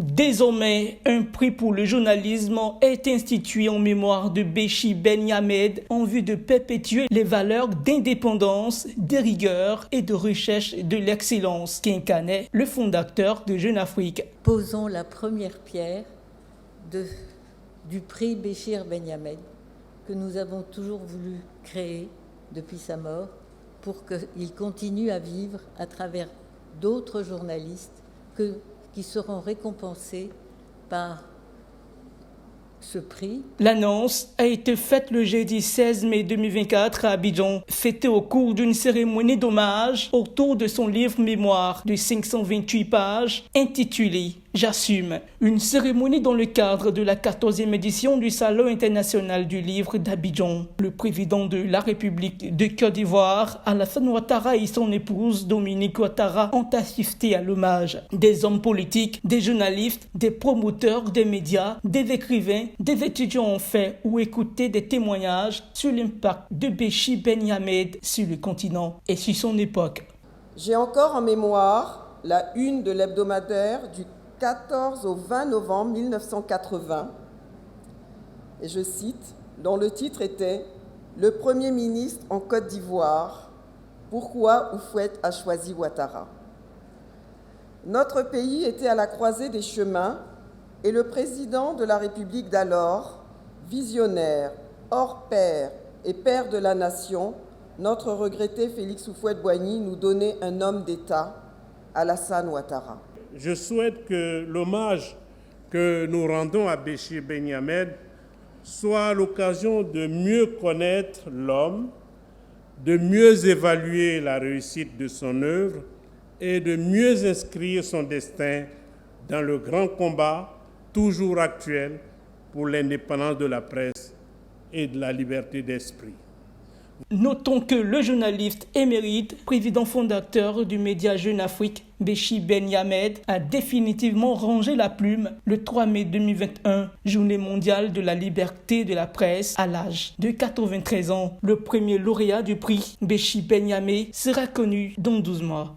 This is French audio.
Désormais, un prix pour le journalisme est institué en mémoire de Béchi Ben Yammed en vue de perpétuer les valeurs d'indépendance, de rigueur et de recherche de l'excellence qu'incarnait le fondateur de Jeune Afrique. Posons la première pierre du prix Béchir Ben Yammed que nous avons toujours voulu créer depuis sa mort pour qu'il continue à vivre à travers d'autres journalistes qui seront récompensés par ce prix. L'annonce a été faite le jeudi 16 mai 2024 à Abidjan, fêtée au cours d'une cérémonie d'hommage autour de son livre mémoire de 528 pages intitulé « J'assume ». Une cérémonie dans le cadre de la 14e édition du Salon international du livre d'Abidjan. Le président de la République de Côte d'Ivoire, Alassane Ouattara et son épouse Dominique Ouattara ont assisté à l'hommage. Des hommes politiques, des journalistes, des promoteurs des médias, des écrivains, des étudiants ont fait ou écouté des témoignages sur l'impact de Béchi Ben Yammed sur le continent et sur son époque. J'ai encore en mémoire la une de l'hebdomadaire du 14 au 20 novembre 1980, et je cite, dont le titre était « Le Premier ministre en Côte d'Ivoire, pourquoi Houphouët a choisi Ouattara ». Notre pays était à la croisée des chemins et le président de la République d'alors, visionnaire, hors pair et père de la nation, notre regretté Félix Houphouët-Boigny nous donnait un homme d'État, Alassane Ouattara. Je souhaite que l'hommage que nous rendons à Béchi Ben Yammed soit l'occasion de mieux connaître l'homme, de mieux évaluer la réussite de son œuvre et de mieux inscrire son destin dans le grand combat toujours actuel pour l'indépendance de la presse et de la liberté d'esprit. Notons que le journaliste émérite, président fondateur du média Jeune Afrique, Béchi Ben Yammed, a définitivement rangé la plume le 3 mai 2021, journée mondiale de la liberté de la presse, à l'âge de 93 ans. Le premier lauréat du prix, Béchi Ben Yammed, sera connu dans 12 mois.